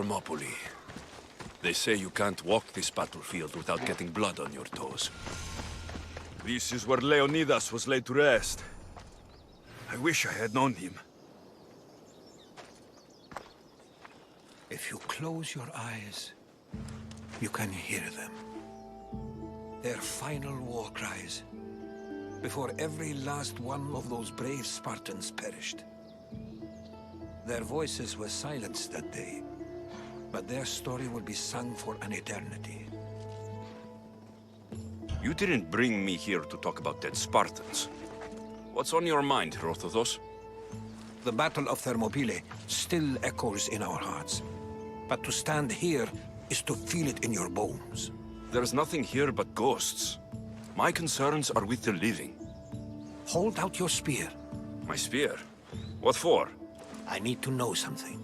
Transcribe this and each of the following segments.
Thermopylae. They say you can't walk this battlefield without getting blood on your toes. This is where Leonidas was laid to rest. I wish I had known him. If you close your eyes, you can hear them. Their final war cries, before every last one of those brave Spartans perished. Their voices were silenced that day, but their story will be sung for an eternity. You didn't bring me here to talk about dead Spartans. What's on your mind, Herodotus? The Battle of Thermopylae still echoes in our hearts. But to stand here is to feel it in your bones. There's nothing here but ghosts. My concerns are with the living. Hold out your spear. My spear? What for? I need to know something.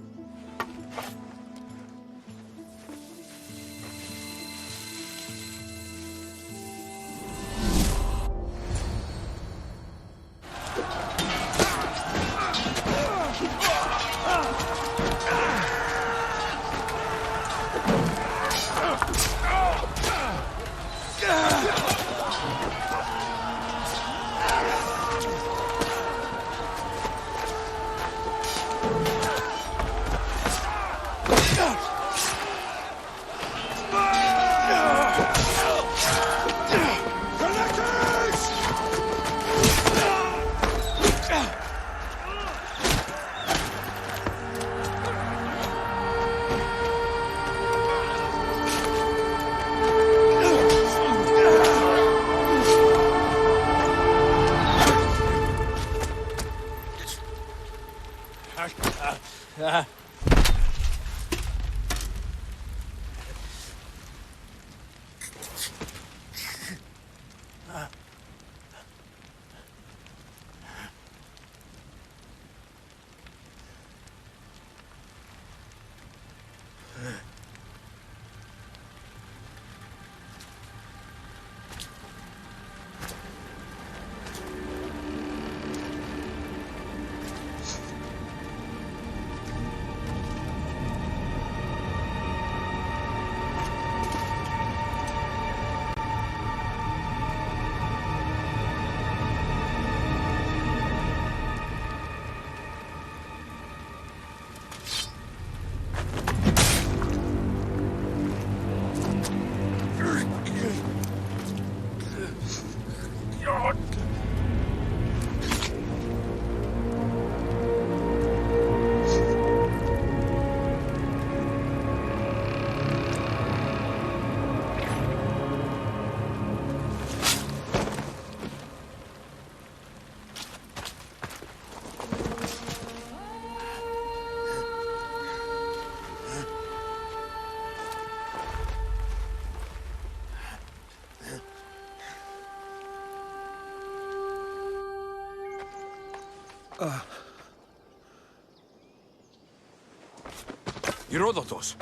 Herodotus!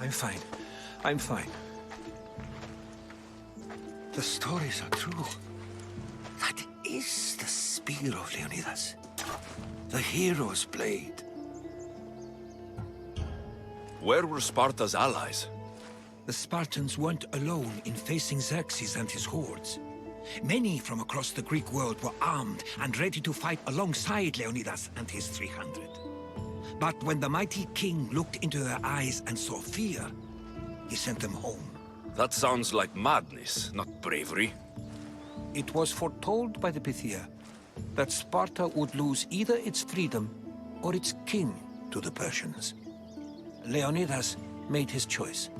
I'm fine. I'm fine. The stories are true. That is the spear of Leonidas. The hero's blade. Where were Sparta's allies? The Spartans weren't alone in facing Xerxes and his hordes. Many from across the Greek world were armed and ready to fight alongside Leonidas and his 300. But when the mighty king looked into their eyes and saw fear, he sent them home. That sounds like madness, not bravery. It was foretold by the Pythia that Sparta would lose either its freedom or its king to the Persians. Leonidas made his choice.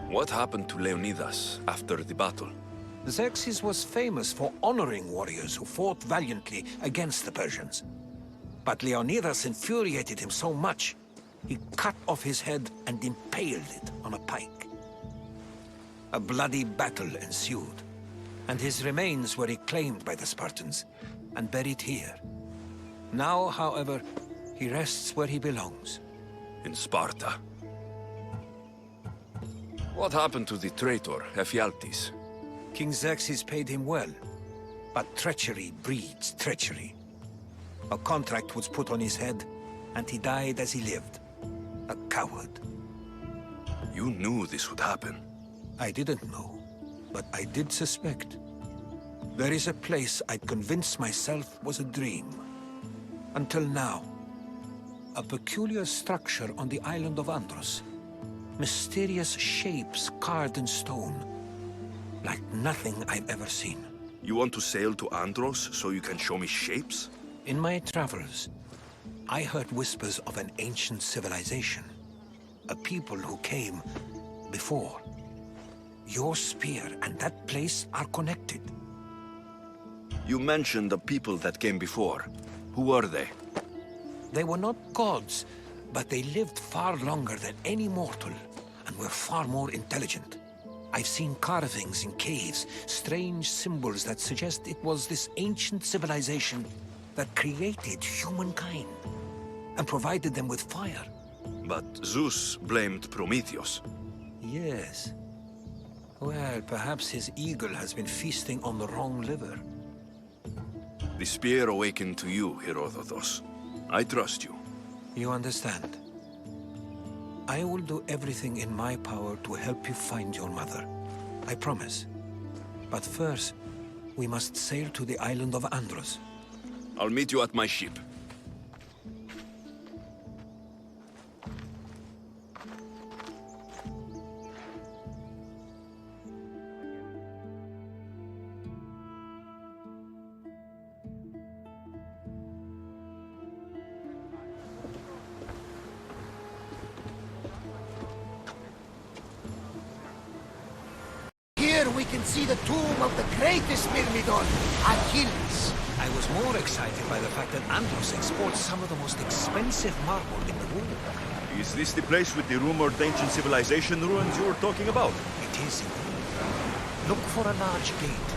What happened to Leonidas after the battle? Xerxes was famous for honoring warriors who fought valiantly against the Persians. But Leonidas infuriated him so much, he cut off his head and impaled it on a pike. A bloody battle ensued, and his remains were reclaimed by the Spartans and buried here. Now, however, he rests where he belongs. In Sparta. What happened to the traitor, Ephialtes? King Xerxes paid him well, but treachery breeds treachery. A contract was put on his head, and he died as he lived. A coward. You knew this would happen. I didn't know, but I did suspect. There is a place I'd convinced myself was a dream. Until now. A peculiar structure on the island of Andros. Mysterious shapes carved in stone. Like nothing I've ever seen. You want to sail to Andros so you can show me shapes? In my travels, I heard whispers of an ancient civilization. A people who came before. Your spear and that place are connected. You mentioned the people that came before. Who are they? They were not gods, but they lived far longer than any mortal, and were far more intelligent. I've seen carvings in caves, strange symbols that suggest it was this ancient civilization that created humankind, and provided them with fire. But Zeus blamed Prometheus. Yes. Well, perhaps his eagle has been feasting on the wrong liver. The spear awakened to you, Herodotus. I trust you. You understand? I will do everything in my power to help you find your mother. I promise. But first, we must sail to the island of Andros. I'll meet you at my ship. Here we can see the tomb of the greatest Myrmidon, Achilles. I was more excited by the fact that Andros exports some of the most expensive marble in the world. Is this the place with the rumored ancient civilization ruins you were talking about? It is indeed. Look for a large gate.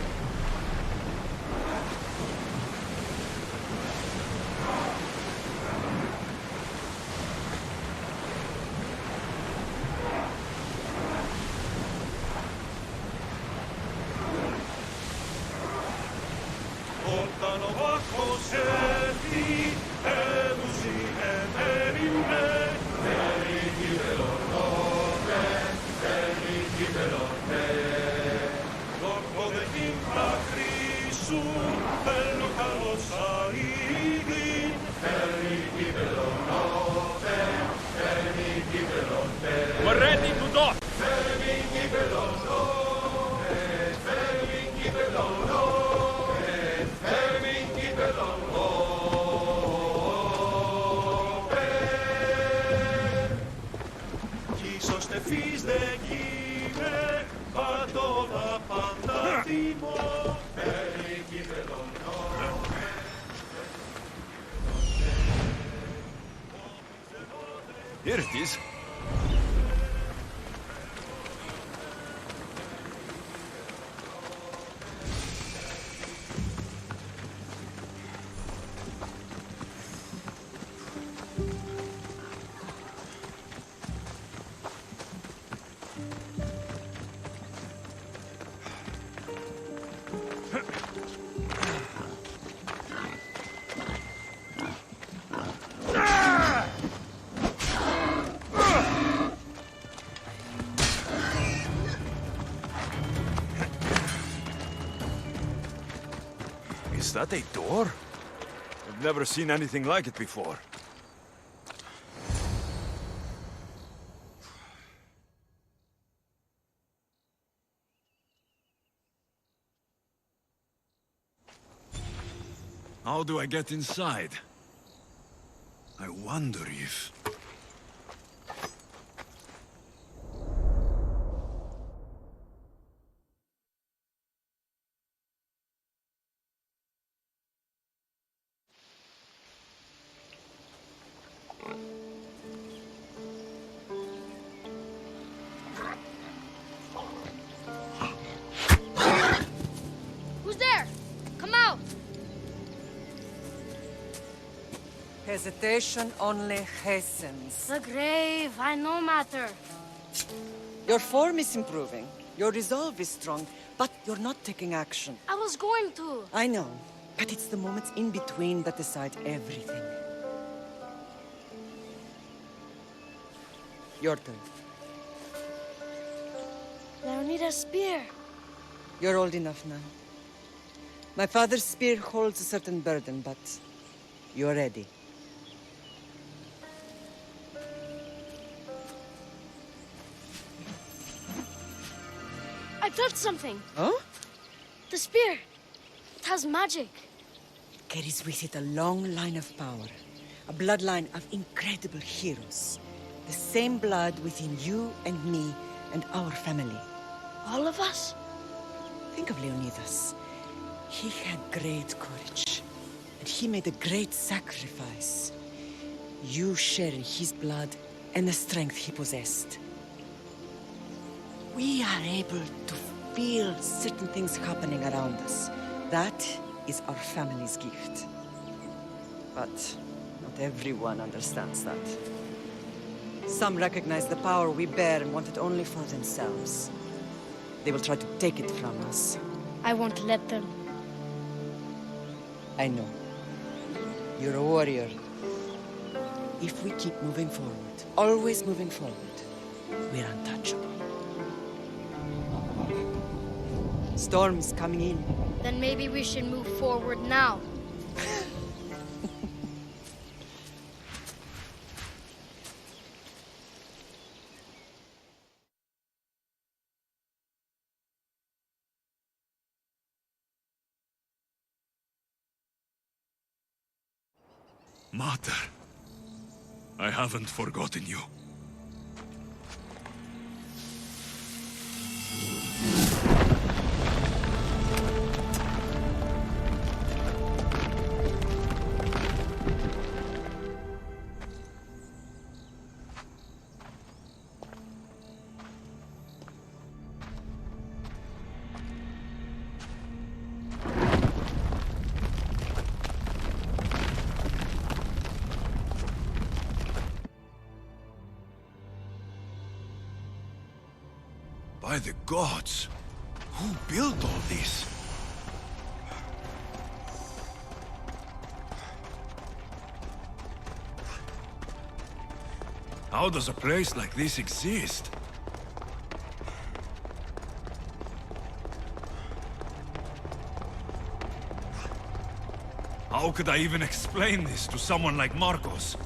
We're ready to dock! Here it is. Is that a door? I've never seen anything like it before. How do I get inside? I wonder if... Who's there? Come out! Hesitation only hastens. The grave, I no matter. Your form is improving. Your resolve is strong, but you're not taking action. I was going to. I know, but it's the moments in between that decide everything. Your turn. Leonida's spear. You're old enough now. My father's spear holds a certain burden, but you're ready. I felt something. Huh? The spear. It has magic. Carries with it a long line of power. A bloodline of incredible heroes. The same blood within you and me and our family. All of us? Think of Leonidas. He had great courage. And he made a great sacrifice. You share his blood and the strength he possessed. We are able to feel certain things happening around us. That is our family's gift. But not everyone understands that. Some recognize the power we bear and want it only for themselves. They will try to take it from us. I won't let them. I know. You're a warrior. If we keep moving forward, always moving forward, we're untouchable. Storm's coming in. Then maybe we should move forward now. Mater, I haven't forgotten you. By the gods! Who built all this? How does a place like this exist? How could I even explain this to someone like Marcos?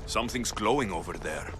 Something's glowing over there.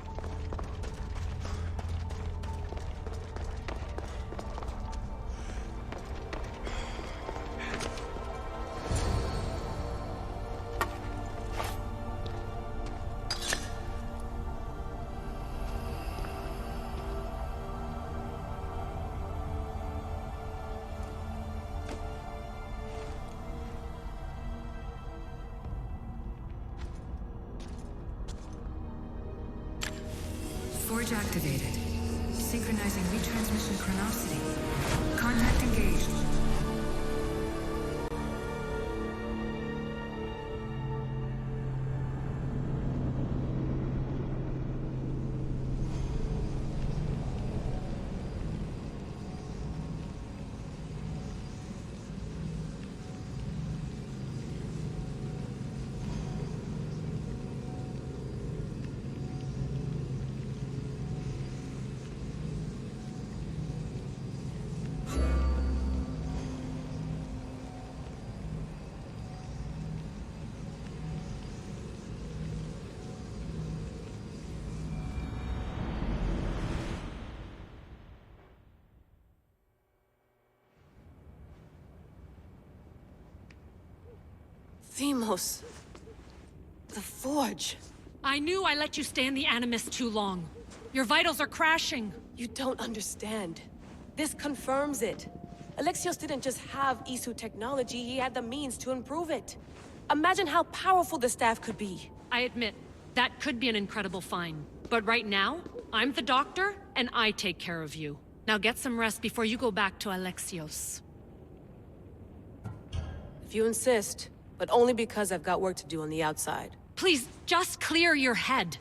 Forge activated. Synchronizing retransmission chronicity. Contact engaged. Themos. The Forge. I knew I let you stay in the Animus too long. Your vitals are crashing. You don't understand. This confirms it. Alexios didn't just have Isu technology, he had the means to improve it. Imagine how powerful the staff could be. I admit, that could be an incredible find. But right now, I'm the doctor, and I take care of you. Now get some rest before you go back to Alexios. If you insist, but only because I've got work to do on the outside. Please, just clear your head.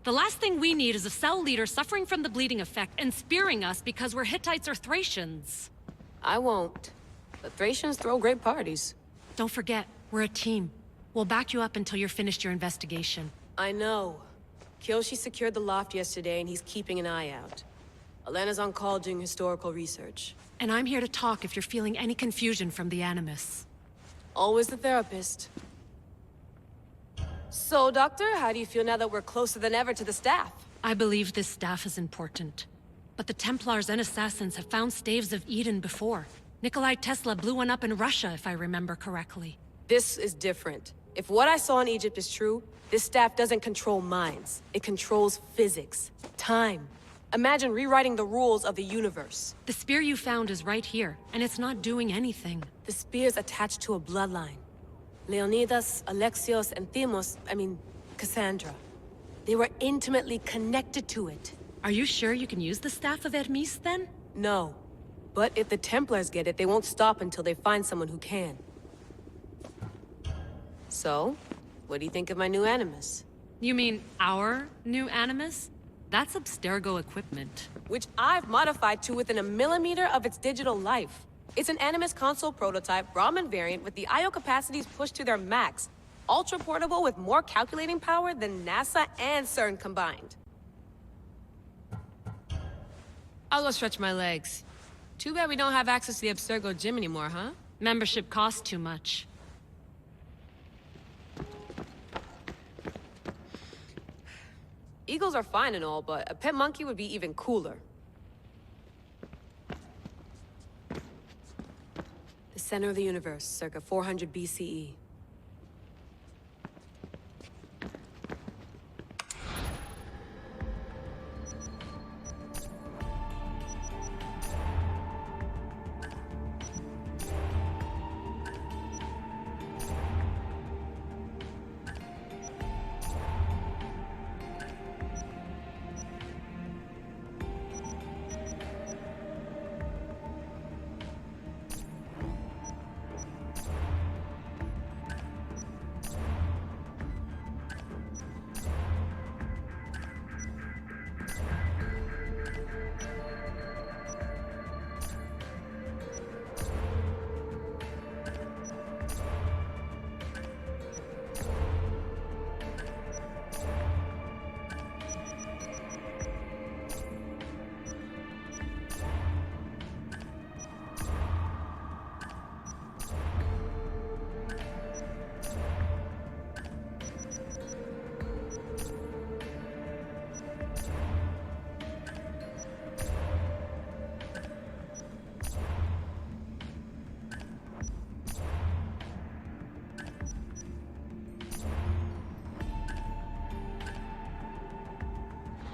The last thing we need is a cell leader suffering from the bleeding effect and spearing us because we're Hittites or Thracians. I won't. The Thracians throw great parties. Don't forget, we're a team. We'll back you up until you're finished your investigation. I know. Kyoshi secured the loft yesterday and he's keeping an eye out. Elena's on call doing historical research. And I'm here to talk if you're feeling any confusion from the Animus. Always the therapist. So, Doctor, how do you feel now that we're closer than ever to the staff? I believe this staff is important. But the Templars and Assassins have found staves of Eden before. Nikolai Tesla blew one up in Russia, if I remember correctly. This is different. If what I saw in Egypt is true, this staff doesn't control minds. It controls physics, time. Imagine rewriting the rules of the universe. The spear you found is right here, and it's not doing anything. The spear's attached to a bloodline. Leonidas, Alexios, and Cassandra. They were intimately connected to it. Are you sure you can use the Staff of Hermes, then? No. But if the Templars get it, they won't stop until they find someone who can. So, what do you think of my new Animus? You mean our new Animus? That's Abstergo equipment. Which I've modified to within a millimeter of its digital life. It's an Animus console prototype, Brahmin variant with the I/O capacities pushed to their max. Ultra portable with more calculating power than NASA and CERN combined. I'll go stretch my legs. Too bad we don't have access to the Abstergo gym anymore, huh? Membership costs too much. Eagles are fine and all, but a pet monkey would be even cooler. The center of the universe, circa 400 BCE.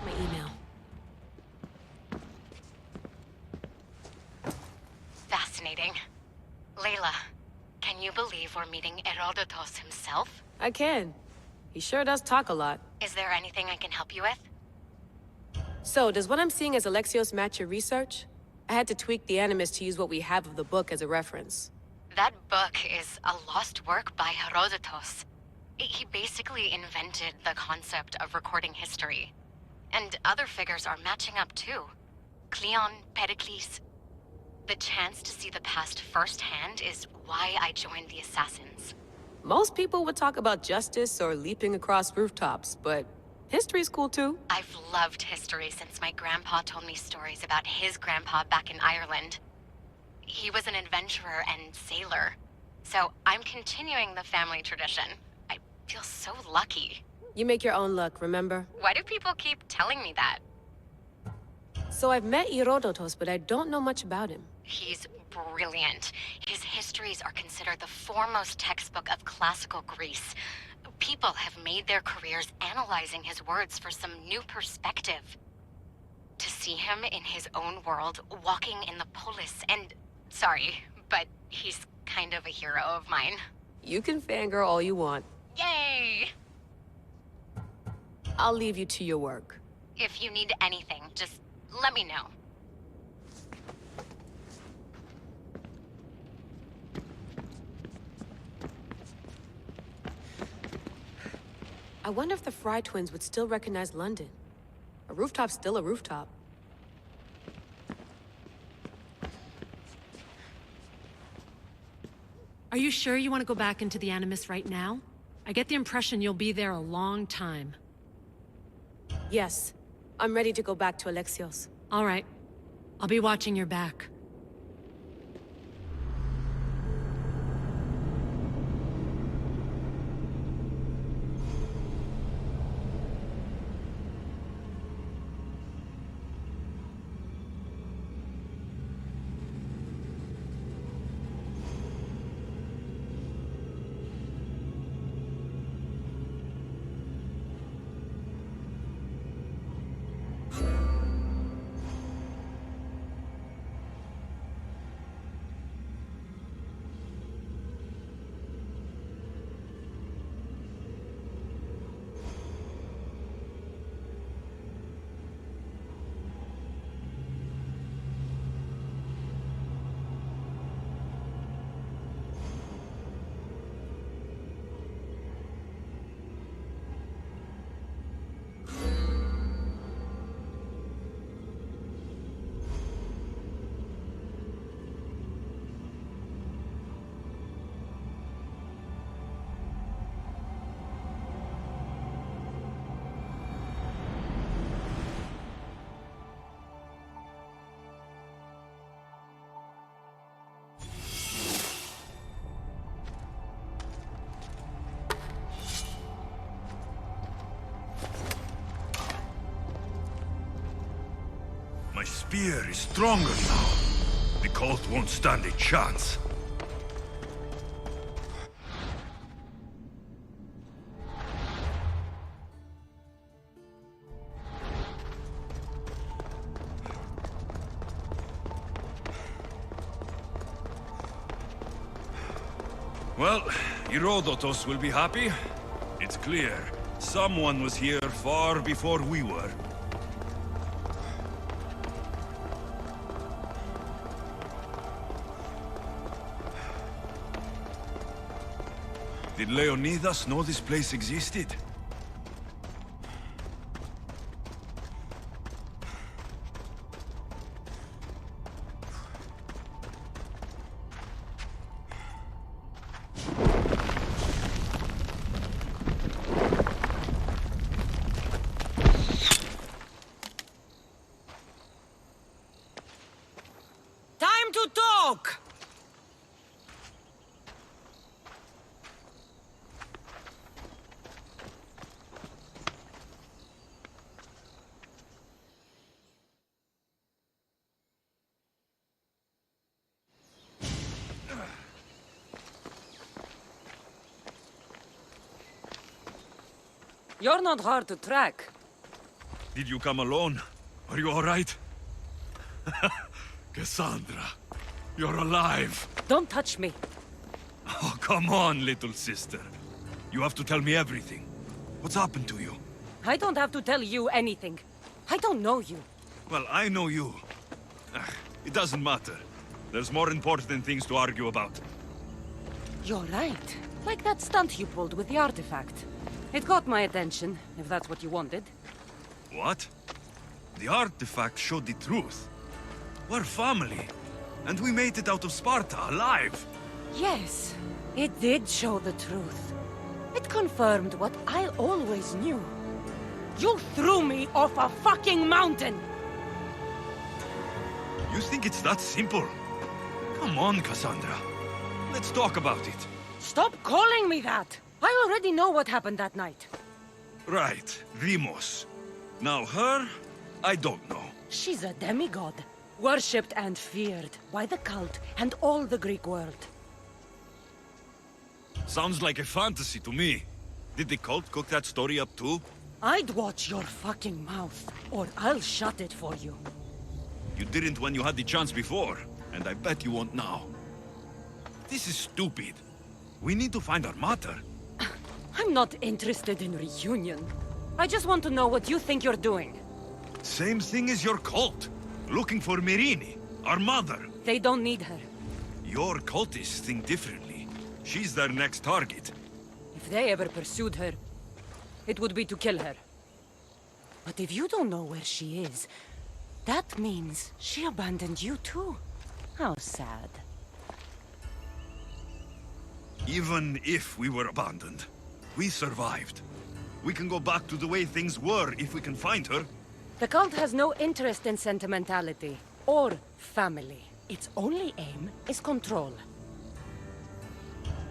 Email. Fascinating. Layla, can you believe we're meeting Herodotus himself? I can. He sure does talk a lot. Is there anything I can help you with? So, does what I'm seeing as Alexios match your research? I had to tweak the Animus to use what we have of the book as a reference. That book is a lost work by Herodotus. He basically invented the concept of recording history. And other figures are matching up too. Cleon, Pericles. The chance to see the past firsthand is why I joined the Assassins. Most people would talk about justice or leaping across rooftops, but history's cool too. I've loved history since my grandpa told me stories about his grandpa back in Ireland. He was an adventurer and sailor. So I'm continuing the family tradition. I feel so lucky. You make your own luck, remember? Why do people keep telling me that? So I've met Herodotus, but I don't know much about him. He's brilliant. His histories are considered the foremost textbook of classical Greece. People have made their careers analyzing his words for some new perspective. To see him in his own world, walking in the polis, and... Sorry, but he's kind of a hero of mine. You can fangirl all you want. Yay! I'll leave you to your work. If you need anything, just let me know. I wonder if the Fry twins would still recognize London. A rooftop's still a rooftop. Are you sure you want to go back into the Animus right now? I get the impression you'll be there a long time. Yes. I'm ready to go back to Alexios. All right. I'll be watching your back. My spear is stronger now. The cult won't stand a chance. Well, Herodotus will be happy. It's clear. Someone was here far before we were. Did Leonidas know this place existed? Time to talk! You're not hard to track. Did you come alone? Are you all right? Cassandra, you're alive. Don't touch me. Oh, come on, little sister. You have to tell me everything. What's happened to you? I don't have to tell you anything. I don't know you. Well, I know you. It doesn't matter. There's more important things to argue about. You're right. Like that stunt you pulled with the artifact. It got my attention, if that's what you wanted. What? The artifact showed the truth. We're family. And we made it out of Sparta, alive. Yes, it did show the truth. It confirmed what I always knew. You threw me off a fucking mountain! You think it's that simple? Come on, Cassandra. Let's talk about it. Stop calling me that! I already know what happened that night. Right, Deimos. Now her, I don't know. She's a demigod. Worshipped and feared by the cult and all the Greek world. Sounds like a fantasy to me. Did the cult cook that story up too? I'd watch your fucking mouth, or I'll shut it for you. You didn't when you had the chance before, and I bet you won't now. This is stupid. We need to find our mater. I'm not interested in reunion. I just want to know what you think you're doing. Same thing as your cult. Looking for Myrrine, our mother. They don't need her. Your cultists think differently. She's their next target. If they ever pursued her, it would be to kill her. But if you don't know where she is, that means she abandoned you too. How sad. Even if we were abandoned, we survived. We can go back to the way things were if we can find her. The cult has no interest in sentimentality or family. Its only aim is control.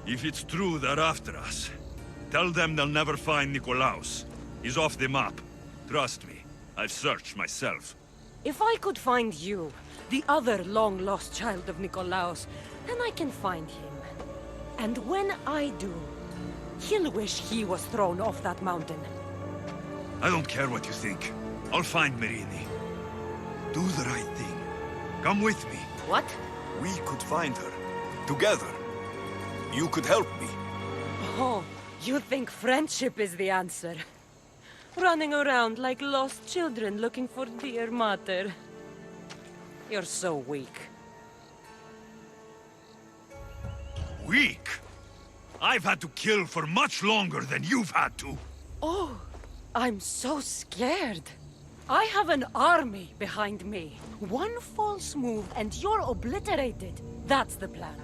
If it's true they're after us, tell them they'll never find Nikolaos. He's off the map. Trust me, I've searched myself. If I could find you, the other long-lost child of Nikolaos, then I can find him. And when I do, he'll wish he was thrown off that mountain. I don't care what you think. I'll find Myrini. Do the right thing. Come with me. What? We could find her. Together. You could help me. Oh, you think friendship is the answer? Running around like lost children looking for dear mother. You're so weak. Weak? I've had to kill for much longer than you've had to. Oh, I'm so scared. I have an army behind me. One false move and you're obliterated. That's the plan.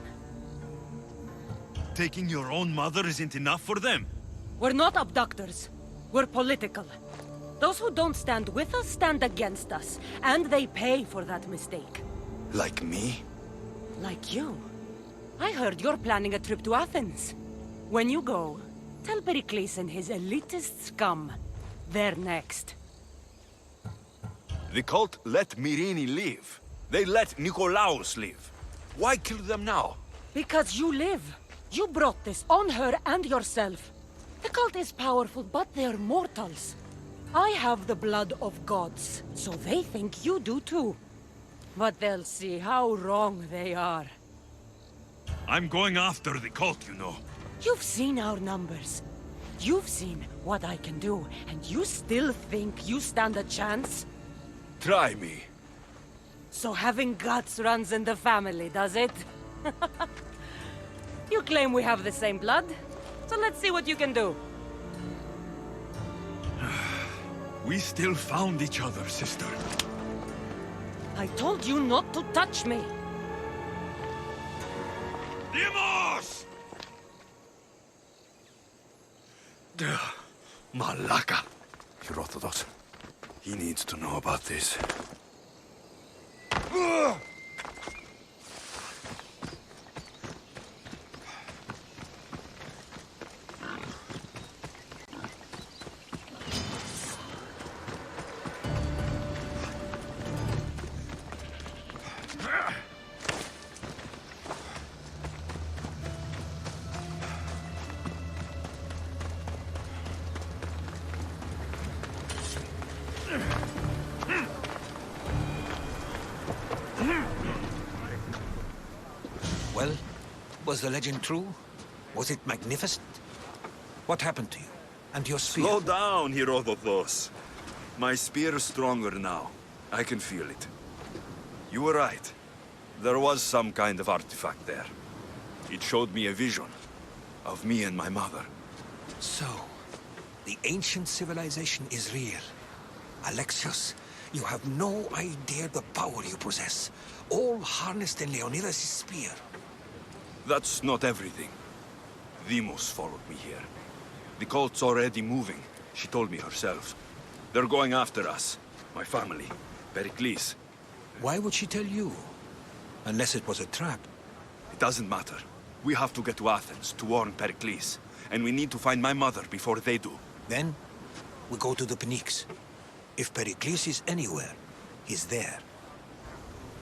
Taking your own mother isn't enough for them? We're not abductors. We're political. Those who don't stand with us stand against us, and they pay for that mistake. Like me? Like you. I heard you're planning a trip to Athens. When you go, tell Pericles and his elitist scum they're next. The cult let Myrini live. They let Nikolaos live. Why kill them now? Because you live. You brought this on her and yourself. The cult is powerful, but they're mortals. I have the blood of gods, so they think you do too. But they'll see how wrong they are. I'm going after the cult, you know. You've seen our numbers. You've seen what I can do, and you still think you stand a chance? Try me. So having guts runs in the family, does it? You claim we have the same blood, so let's see what you can do. We still found each other, sister. I told you not to touch me. Dimos! Malaka. Herodotus. He needs to know about this. Well, was the legend true? Was it magnificent? What happened to you? And your spear? Slow down, Herodotus. My spear is stronger now. I can feel it. You were right. There was some kind of artifact there. It showed me a vision of me and my mother. So, the ancient civilization is real. Alexios, you have no idea the power you possess. All harnessed in Leonidas' spear. That's not everything. Demos followed me here. The cult's already moving. She told me herself. They're going after us. My family. Pericles. Why would she tell you? Unless it was a trap. It doesn't matter. We have to get to Athens to warn Pericles. And we need to find my mother before they do. Then, we go to the Pnyx. If Pericles is anywhere, he's there.